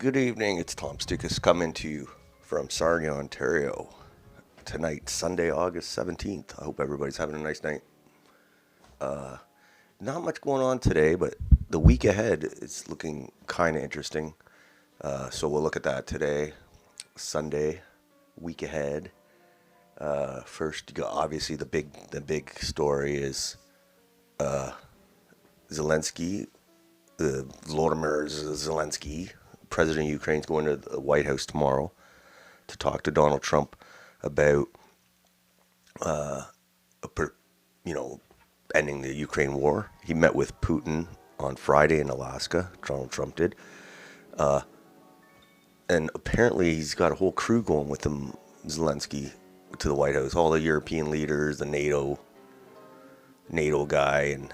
Good evening. It's Tom Stoukas coming to you from Sarnia, Ontario. Tonight, Sunday, August 17th. I hope everybody's having a nice night. Not much going on today, but the week ahead is looking kind of interesting. So we'll look at that today, Sunday, week ahead. First, obviously the big story is Zelensky, Volodymyr Zelensky, president of Ukraine, is going to the White House tomorrow to talk to Donald Trump about, ending the Ukraine war. He met with Putin on Friday in Alaska. Donald Trump did, and apparently he's got a whole crew going with him, Zelensky, to the White House. All the European leaders, the NATO guy, and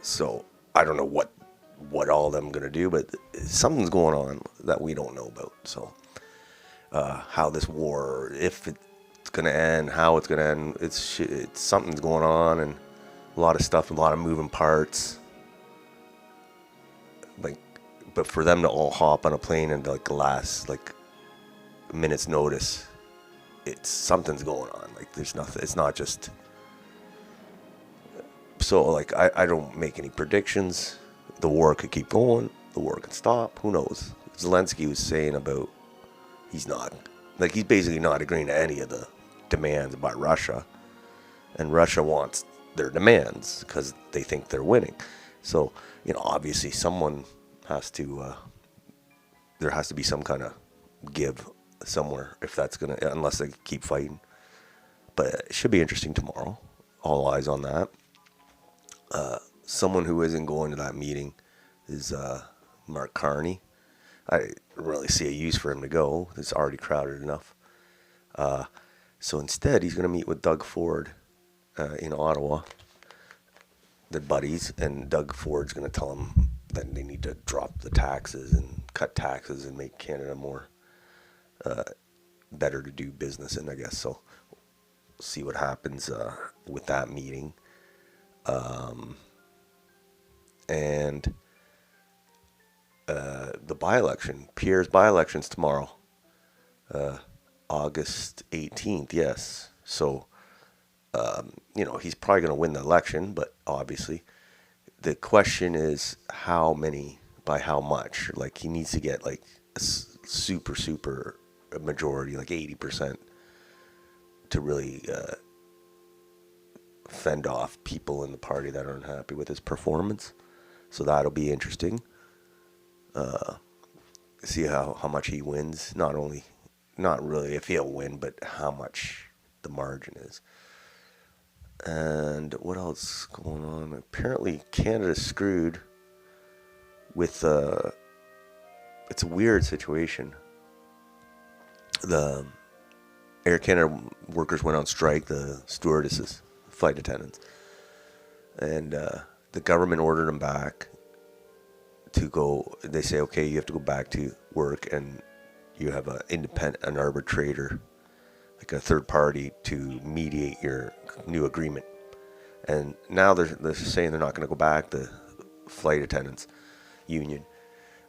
so I don't know what all of them going to do, but something's going on that we don't know about. So how this war, if it's going to end, how it's going to end, it's something's going on, and a lot of stuff, a lot of moving parts. But for them to all hop on a plane and the last minute's notice, it's something's going on. There's nothing. It's not just. So I don't make any predictions. The war could keep going. The war could stop. Who knows? Zelensky was saying about he's basically not agreeing to any of the demands by Russia, and Russia wants their demands because they think they're winning. So obviously someone has to. There has to be some kind of give somewhere if that's gonna, unless they keep fighting. But it should be interesting tomorrow. All eyes on that. Someone who isn't going to that meeting is Mark Carney. I don't really see a use for him to go. It's already crowded enough. So instead, he's going to meet with Doug Ford in Ottawa. They're buddies, and Doug Ford's going to tell him that they need to drop the taxes and cut taxes and make Canada more better to do business in, I guess. So we'll see what happens with that meeting. And the by-election, Pierre's by-election's tomorrow, August 18th, yes. So, he's probably going to win the election, but obviously the question is how many, by how much. He needs to get a super majority, 80%, to really fend off people in the party that aren't happy with his performance. So that'll be interesting. See how much he wins. Not really if he'll win, but how much the margin is. And what else going on? Apparently Canada's screwed with it's a weird situation. The Air Canada workers went on strike, the stewardesses, flight attendants, and the government ordered them back to go. They say, okay, you have to go back to work, and you have an arbitrator, a third party, to mediate your new agreement. And now they're saying they're not going to go back, the flight attendants union,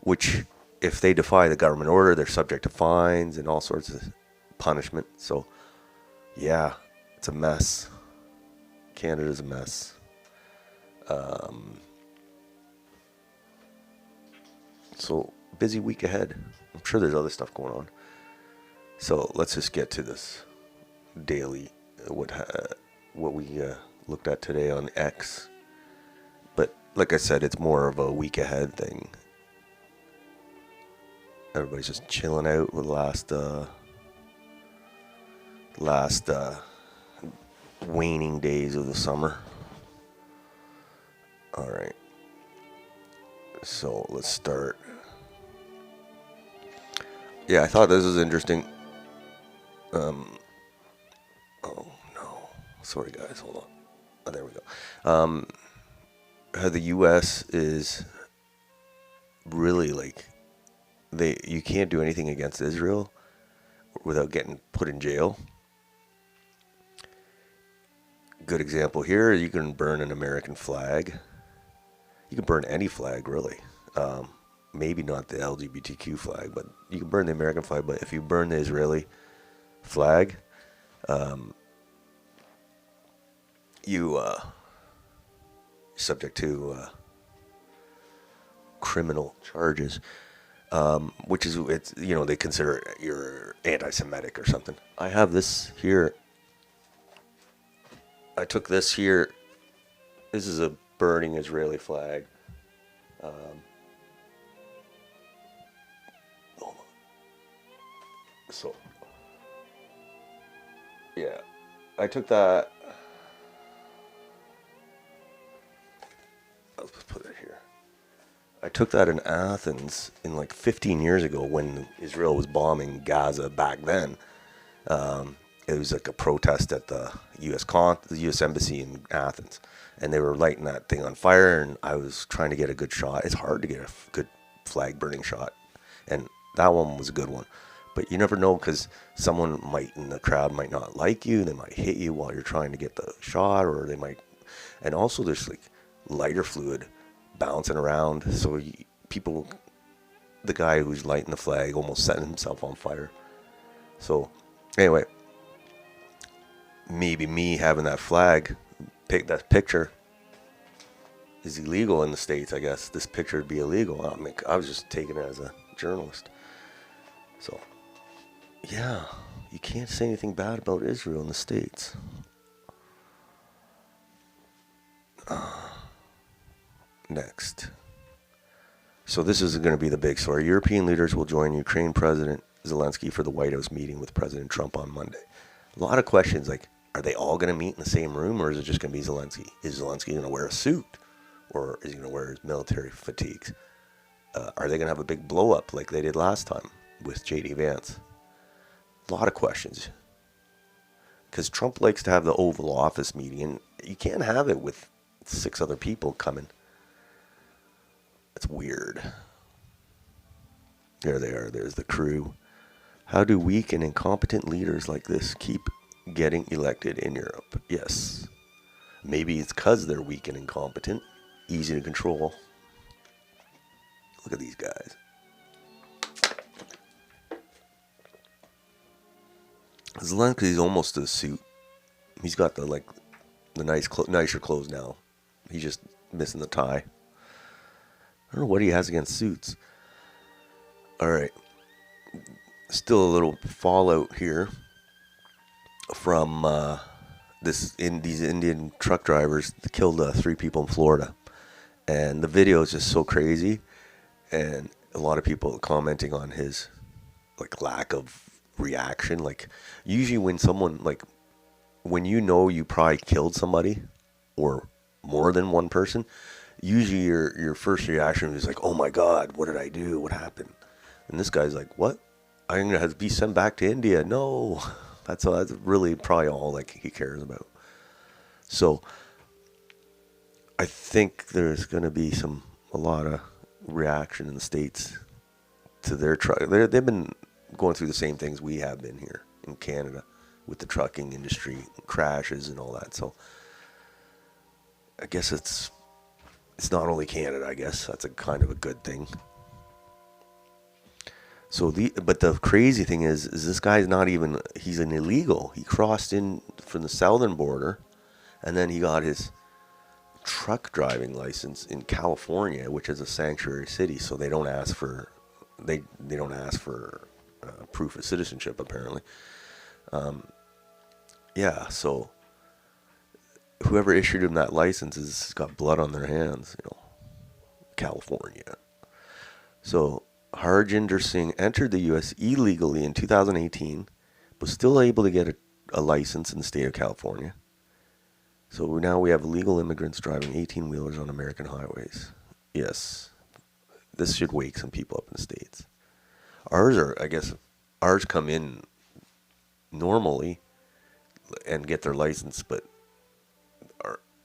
which if they defy the government order, they're subject to fines and all sorts of punishment. So yeah, it's a mess. Canada's a mess. So busy week ahead. I'm sure there's other stuff going on. So let's just get to this daily, what we looked at today on X. But like I said, it's more of a week ahead thing. Everybody's just chilling out with last waning days of the summer. All right. So let's start. Yeah, I thought this was interesting. Oh no, sorry guys, hold on. Oh, there we go. How the U.S. is really you can't do anything against Israel without getting put in jail. Good example here, you can burn an American flag. You can burn any flag, really. maybe not the LGBTQ flag, but you can burn the American flag. But if you burn the Israeli flag, you subject to criminal charges, which is, it's, you know, they consider you're anti-Semitic or something. I have this here. I took this here. This is a burning Israeli flag. So, yeah, I took that. Let's put it here. I took that in Athens in like 15 years ago when Israel was bombing Gaza back then. It was like a protest at the U.S. Embassy in Athens, and they were lighting that thing on fire, and I was trying to get a good shot. It's hard to get a good flag burning shot, and that one was a good one. But you never know, because someone might in the crowd might not like you. They might hit you while you're trying to get the shot, or they might. And also, there's like lighter fluid bouncing around, so people, the guy who's lighting the flag almost setting himself on fire. So anyway, maybe me having that flag, that picture is illegal in the States. I guess this picture would be illegal. I mean, I was just taking it as a journalist. So yeah, you can't say anything bad about Israel in the States. Next. So this is going to be the big story. European leaders will join Ukraine President Zelensky for the White House meeting with President Trump on Monday. A lot of questions like, are they all going to meet in the same room, or is it just going to be Zelensky? Is Zelensky going to wear a suit, or is he going to wear his military fatigues? Are they going to have a big blow up like they did last time with J.D. Vance? A lot of questions. Because Trump likes to have the Oval Office meeting, and you can't have it with 6 other people coming. It's weird. There they are. There's the crew. How do weak and incompetent leaders like this keep getting elected in Europe? Yes. Maybe it's because they're weak and incompetent. Easy to control. Look at these guys. Zelensky's almost a suit. He's got the nicer clothes now. He's just missing the tie. I don't know what he has against suits. All right. Still a little fallout here from these Indian truck drivers that killed 3 people in Florida. And the video is just so crazy. And a lot of people commenting on his lack of reaction. Like, usually when someone, when you know you probably killed somebody or more than one person, usually your first reaction is like, oh my God, what did I do? What happened? And this guy's like, what? I'm going to have to be sent back to India. No, that's really probably all he cares about. So I think there's going to be a lot of reaction in the States to their truck. They've been going through the same things we have been here in Canada with the trucking industry, crashes and all that. So I guess it's not only Canada. I guess that's a kind of a good thing. So but the crazy thing is this guy's not even, he's an illegal. He crossed in from the southern border, and then he got his truck driving license in California, which is a sanctuary city. So they don't ask for proof of citizenship apparently. Yeah. So whoever issued him that license has got blood on their hands. California. So Harjinder Singh entered the U.S. illegally in 2018, was still able to get a license in the state of California. So now we have illegal immigrants driving 18-wheelers on American highways. Yes, this should wake some people up in the States. Ours come in normally and get their license, but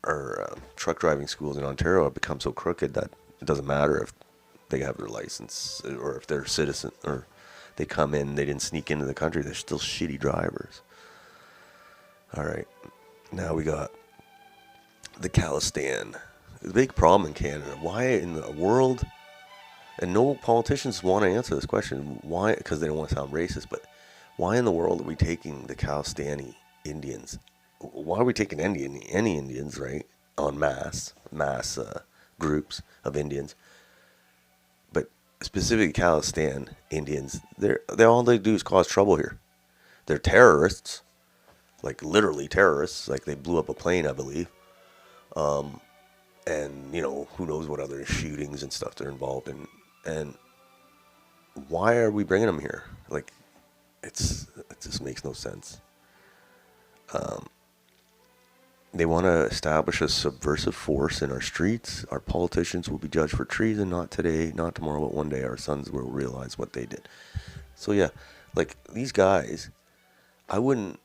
our truck driving schools in Ontario have become so crooked that it doesn't matter if they have their license or if they're a citizen or they come in, they didn't sneak into the country. They're still shitty drivers. All right. Now we got the Khalistan. The big problem in Canada. Why in the world And no politicians want to answer this question. Why? Because they don't want to sound racist. But why in the world are we taking the Calistani Indians? Why are we taking any Indians, right? En mass groups of Indians, but specifically Calistan Indians. They all they do is cause trouble here. They're terrorists, like literally terrorists. Like they blew up a plane, I believe. And who knows what other shootings and stuff they're involved in. And why are we bringing them here? Like, it just makes no sense. They want to establish a subversive force in our streets. Our politicians will be judged for treason, not today, not tomorrow, but one day our sons will realize what they did. So yeah, like these guys, I wouldn't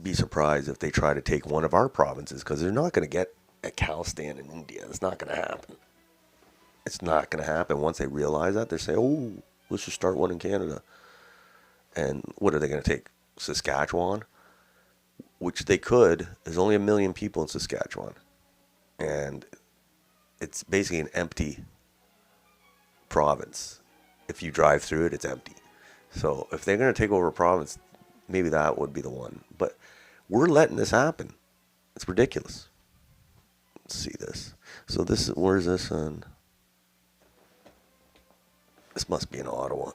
be surprised if they try to take one of our provinces, because they're not going to get a Khalistan in India. It's not going to happen. It's not going to happen. Once they realize that, they say, oh, let's just start one in Canada. And what are they going to take? Saskatchewan? Which they could. There's only 1 million people in Saskatchewan. And it's basically an empty province. If you drive through it, it's empty. So if they're going to take over a province, maybe that would be the one. But we're letting this happen. It's ridiculous. Let's see this. So where's this on? This must be in Ottawa.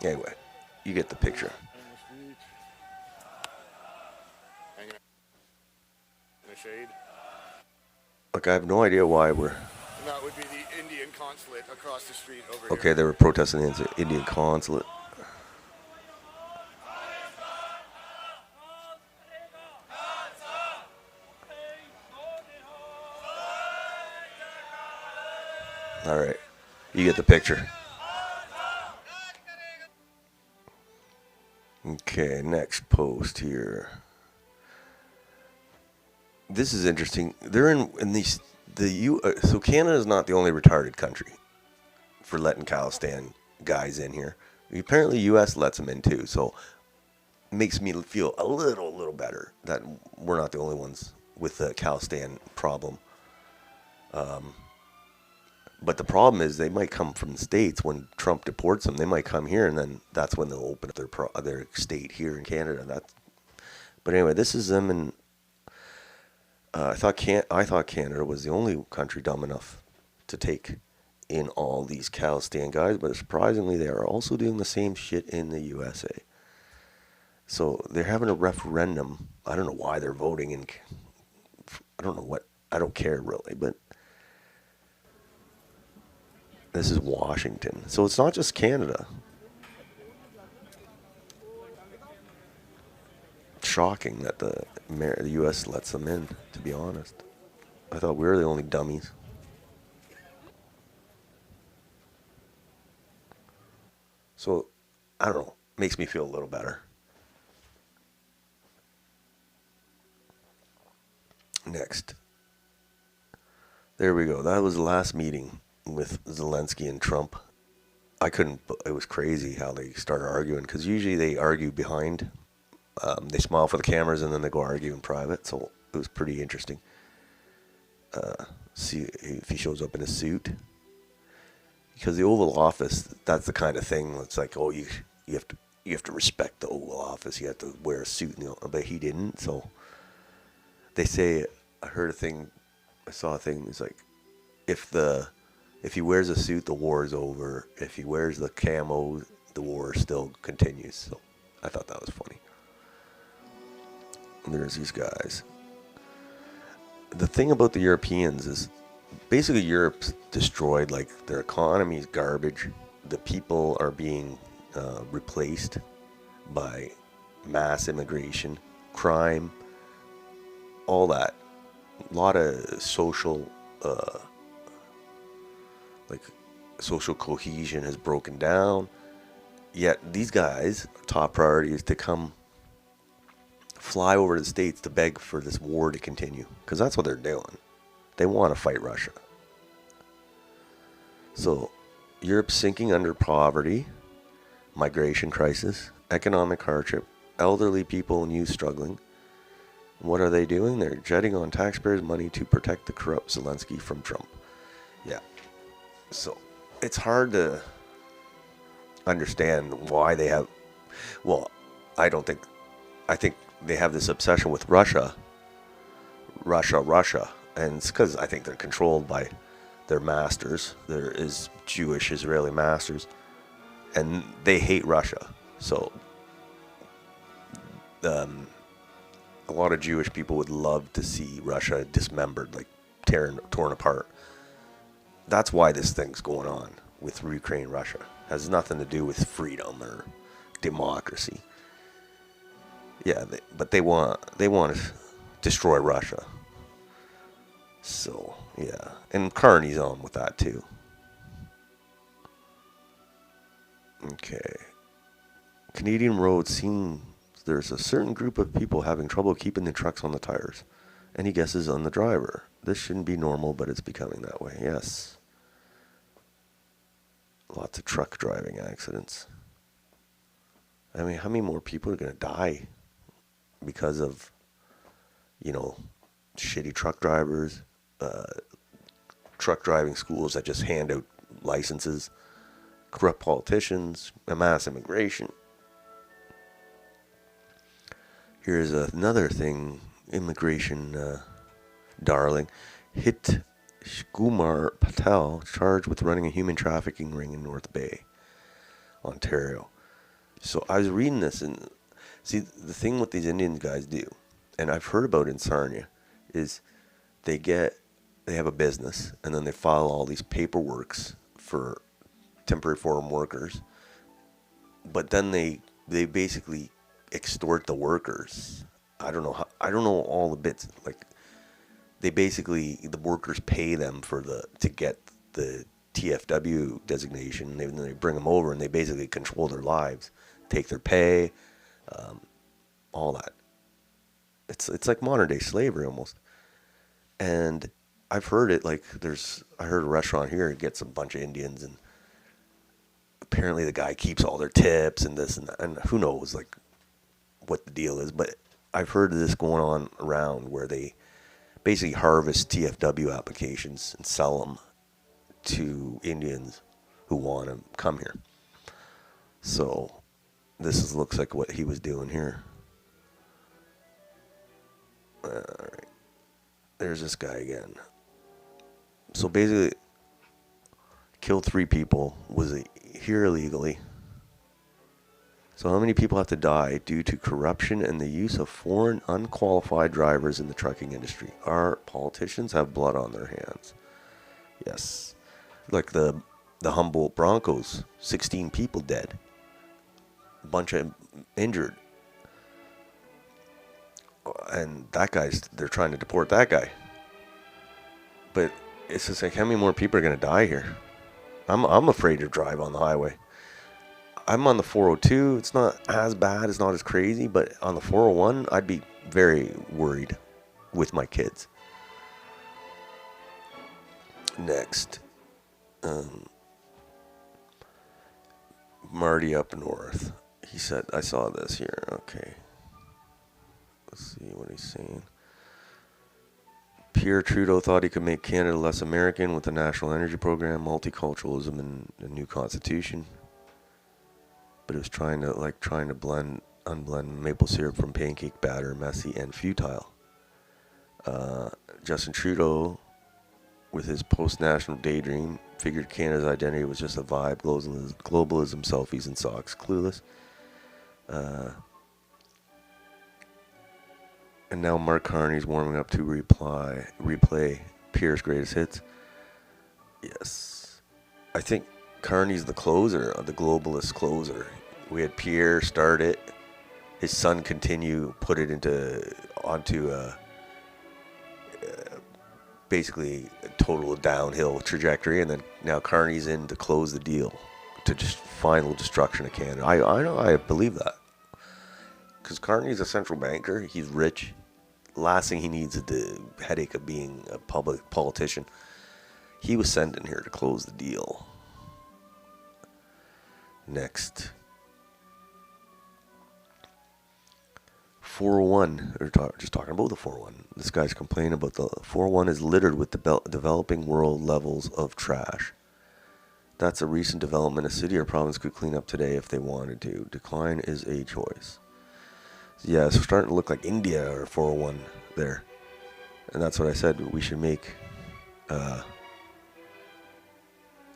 Anyway, you get the picture. Look, I have no idea why we're... And that would be the Indian consulate across the street over here. Okay, they were protesting the Indian consulate. All right, you get the picture. Okay, next post here. This is interesting. They're in these so Canada is not the only retarded country for letting Khalistan guys in here. Apparently, U.S. lets them in too. So it makes me feel a little better that we're not the only ones with the Khalistan problem. But the problem is they might come from the States when Trump deports them. They might come here, and then that's when they'll open up their state here in Canada. But anyway, this is them, and I thought Canada was the only country dumb enough to take in all these Khalistan guys, but surprisingly, they are also doing the same shit in the USA. So they're having a referendum. I don't know why they're voting in. I don't know what. I don't care really, but. This is Washington. So it's not just Canada. It's shocking that the U.S. lets them in, to be honest. I thought we were the only dummies. So, I don't know. Makes me feel a little better. Next. There we go. That was the last meeting with Zelensky and Trump. It was crazy how they started arguing, because usually they argue behind. They smile for the cameras and then they go argue in private. So it was pretty interesting. See if he shows up in a suit. Because the Oval Office, that's the kind of thing that's like, oh, you have to respect the Oval Office. You have to wear a suit, but he didn't. So they say, I saw a thing. It's like, if he wears a suit, the war is over. If he wears the camo, the war still continues. So I thought that was funny. And there's these guys. The thing about the Europeans is basically Europe's destroyed. Like, their economy is garbage. The people are being replaced by mass immigration, crime, all that. A lot of social cohesion has broken down. Yet these guys, top priority is to come fly over to the States to beg for this war to continue. Because that's what they're doing. They want to fight Russia. So, Europe's sinking under poverty, migration crisis, economic hardship, elderly people and youth struggling. What are they doing? They're jetting on taxpayers' money to protect the corrupt Zelensky from Trump. Yeah. So, it's hard to understand why they have... Well, I think they have this obsession with Russia. And it's because I think they're controlled by their masters. There is Jewish Israeli masters. And they hate Russia. So, a lot of Jewish people would love to see Russia dismembered, like torn apart. That's why this thing's going on with Ukraine, Russia. It has nothing to do with freedom or democracy. Yeah, but they want to destroy Russia. So, yeah. And Carney's on with that, too. Okay. Canadian roads seem there's a certain group of people having trouble keeping the trucks on the tires. Any guesses on the driver? This shouldn't be normal, but it's becoming that way. Yes. Lots of truck driving accidents. I mean, how many more people are going to die because of, shitty truck drivers, truck driving schools that just hand out licenses, corrupt politicians, mass immigration. Here's another thing, immigration darling. Hit Kumar Patel, charged with running a human trafficking ring in North Bay, Ontario. So I was reading this, and see, the thing what these Indian guys do, and I've heard about in Sarnia, is they have a business, and then they file all these paperworks for temporary foreign workers, but then they basically extort the workers. I don't know all the bits. Like, the workers pay them to get the TFW designation. Then they bring them over, and they basically control their lives, take their pay, all that. It's like modern day slavery almost. And I've heard it, like, I heard a restaurant here gets a bunch of Indians, and apparently the guy keeps all their tips and this and that, and who knows, like, what the deal is. But I've heard of this going on around where they basically harvest TFW applications and sell them to Indians who want to come here. So this looks like what he was doing here. All right. There's this guy again. So basically, killed 3 people, was here illegally. So how many people have to die due to corruption and the use of foreign unqualified drivers in the trucking industry? Our politicians have blood on their hands. Yes. Like the Humboldt Broncos, 16 people dead. A bunch of injured. And they're trying to deport that guy. But it's just like, how many more people are going to die here? I'm afraid to drive on the highway. I'm on the 402. It's not as bad. It's not as crazy. But on the 401, I'd be very worried with my kids. Next. Marty up north. He said, I saw this here. Okay. Let's see what he's saying. Pierre Trudeau thought he could make Canada less American with the National Energy Program, multiculturalism, and a new constitution. But it was trying to unblend maple syrup from pancake batter, messy and futile. Justin Trudeau, with his post-national daydream, figured Canada's identity was just a vibe, globalism, selfies, and socks. Clueless. And now Mark Carney's warming up to replay Pierre's greatest hits. Yes. I think Carney's the closer, the globalist closer. We had Pierre start it. His son put it onto basically a total downhill trajectory, and then now Carney's in to close the deal, to just final destruction of Canada. I believe that. because Carney's a central banker. He's rich. Last thing he needs is the headache of being a public politician. He was sent in here to close the deal. Next. 401. Just talking about the 401. This guy's complaining about the 401 is littered with developing world levels of trash. That's a recent development a city or province could clean up today if they wanted to. Decline is a choice. Yeah, it's starting to look like India or 401 there. And that's what I said. We should make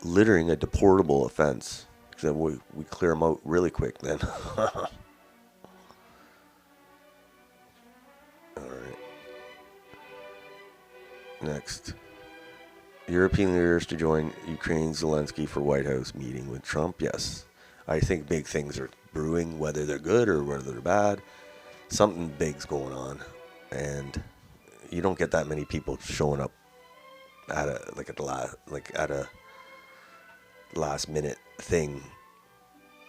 littering a deportable offense. Because then we clear them out really quick then. Alright. Next. European leaders to join Ukraine's Zelensky for White House meeting with Trump. Yes. I think big things are brewing, whether they're good or whether they're bad. Something big's going on. And you don't get that many people showing up at a last minute thing.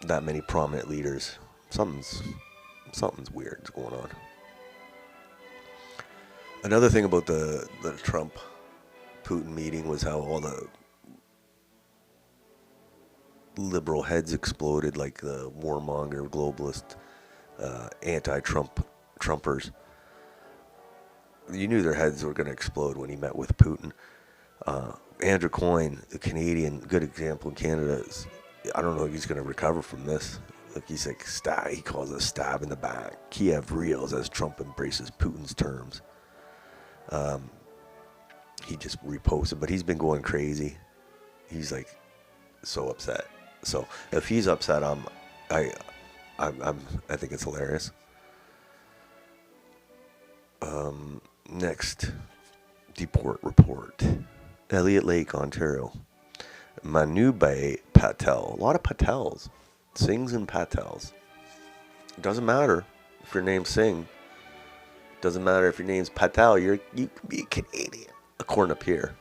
That many prominent leaders. Something's weird going on. Another thing about the Trump-Putin meeting was how all the liberal heads exploded, like the warmonger, globalist, anti-Trumpers. You knew their heads were going to explode when he met with Putin. Andrew Coyne, a Canadian, good example in Canada. I don't know if he's going to recover from this. Like he's like, he calls it a stab in the back. Kiev reels as Trump embraces Putin's terms. He just reposted, but he's been going crazy. He's like so upset. So if he's upset, I think it's hilarious. Next, deport report. Elliott Lake, Ontario. Manubhai Patel. A lot of Patels. Singhs and Patels. It doesn't matter if your name's Singh. Doesn't matter if your name's Patel. You could be a Canadian. According to Pierre.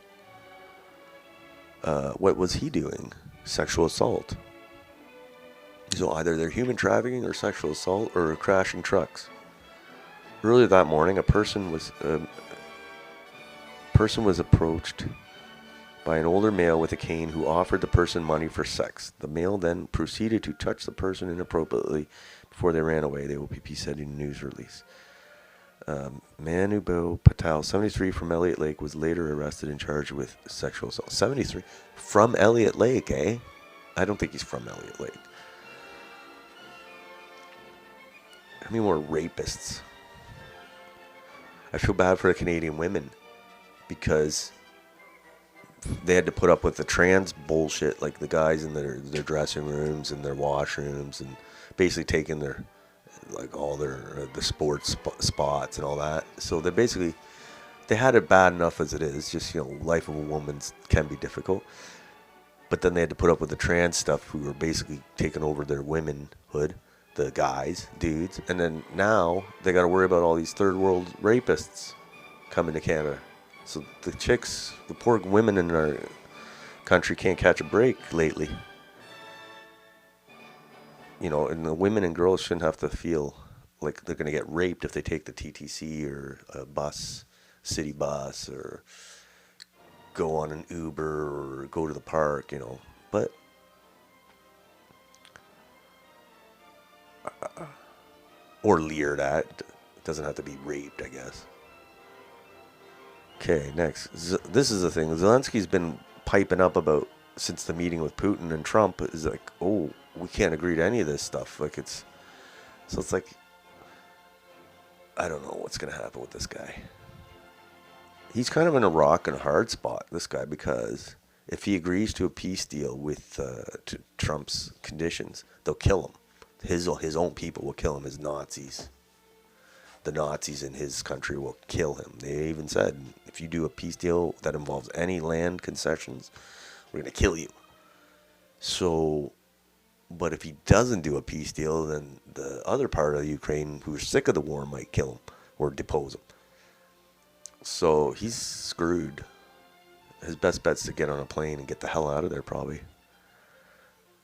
What was he doing? Sexual assault. So either they're human trafficking or sexual assault or crashing trucks. Earlier that morning, a person was approached by an older male with a cane who offered the person money for sex. The male then proceeded to touch the person inappropriately before they ran away, the OPP said in a news release. Manubhai Patel, 73, from Elliott Lake, was later arrested and charged with sexual assault. 73? From Elliott Lake, eh? I don't think he's from Elliott Lake. How many more rapists? I feel bad for the Canadian women because they had to put up with the trans bullshit, like the guys in their dressing rooms and their washrooms, and basically taking their, like, all their the sports spots and all that. So they had it bad enough as it is. Just, life of a woman can be difficult. But then they had to put up with the trans stuff who were basically taking over their womanhood, the guys, dudes. And then now they got to worry about all these third world rapists coming to Canada. So the poor women in our country can't catch a break lately. And the women and girls shouldn't have to feel like they're going to get raped if they take the TTC or a bus, city bus, or go on an Uber or go to the park, But or leered at. It doesn't have to be raped, I guess. Okay, next. This is the thing. Zelensky's been piping up about since the meeting with Putin and Trump. Is like, oh, we can't agree to any of this stuff. It's like, I don't know what's going to happen with this guy. He's kind of in a rock and a hard spot, this guy, because if he agrees to a peace deal with to Trump's conditions, they'll kill him. His own people will kill him as Nazis. The Nazis in his country will kill him. They even said, if you do a peace deal that involves any land concessions, we're going to kill you. So, but if he doesn't do a peace deal, then the other part of Ukraine, who's sick of the war, might kill him or depose him. So he's screwed. His best bet's to get on a plane and get the hell out of there, probably.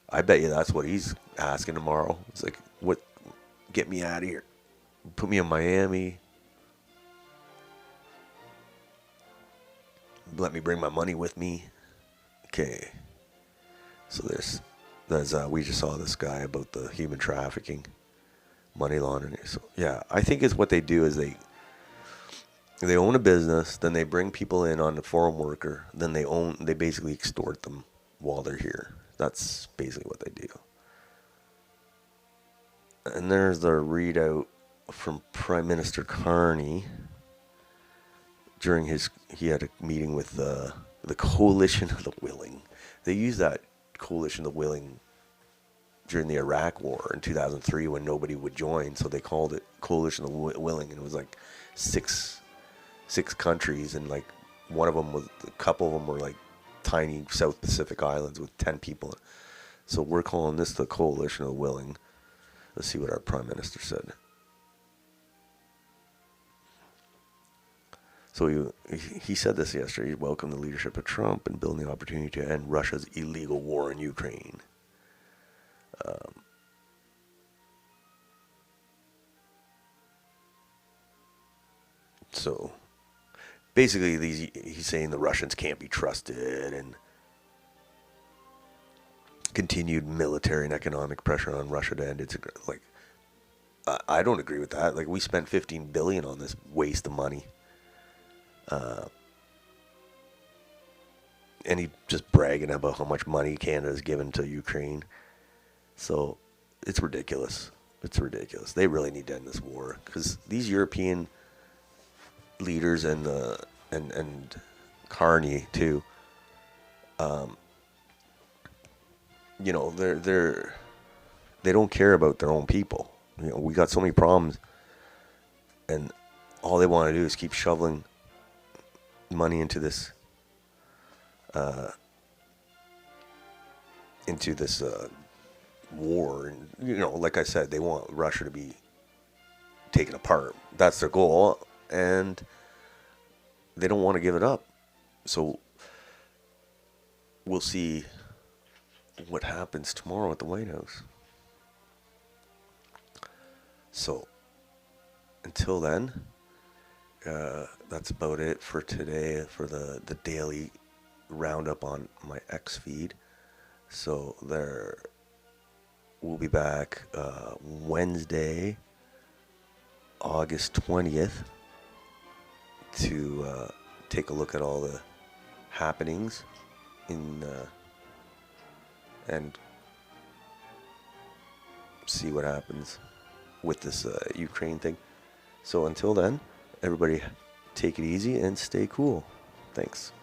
I bet you that's what he's asking tomorrow. It's like, what? Get me out of here. Put me in Miami. Let me bring my money with me. Okay. So we just saw this guy about the human trafficking, money laundering. So yeah, I think is what they do is they own a business, then they bring people in on the foreign worker, then they basically extort them while they're here. That's basically what they do. And there's the readout from Prime Minister Carney during he had a meeting with the Coalition of the Willing. They used that Coalition of the Willing during the Iraq War in 2003 when nobody would join, so they called it Coalition of the Willing, and it was like six countries, and like a couple of them were like tiny South Pacific islands with 10 people. So we're calling this the Coalition of the Willing. Let's see what our Prime Minister said. So he said this yesterday. He welcomed the leadership of Trump and building the opportunity to end Russia's illegal war in Ukraine. So basically, he's saying the Russians can't be trusted, and continued military and economic pressure on Russia to end its like. I don't agree with that. Like, we spent $15 billion on this waste of money. And he just bragging about how much money Canada's given to Ukraine. So it's ridiculous. It's ridiculous. They really need to end this war, because these European leaders and Carney too. You know, they don't care about their own people. You know, we got so many problems, and all they want to do is keep shoveling money into this war. And, you know, like I said, they want Russia to be taken apart. That's their goal, and they don't want to give it up. So we'll see what happens tomorrow at the White House. So until then, that's about it for today, for the daily roundup on my X feed. So we'll be back Wednesday, August 20th, to take a look at all the happenings and see what happens with this Ukraine thing. So until then, everybody take it easy and stay cool. Thanks.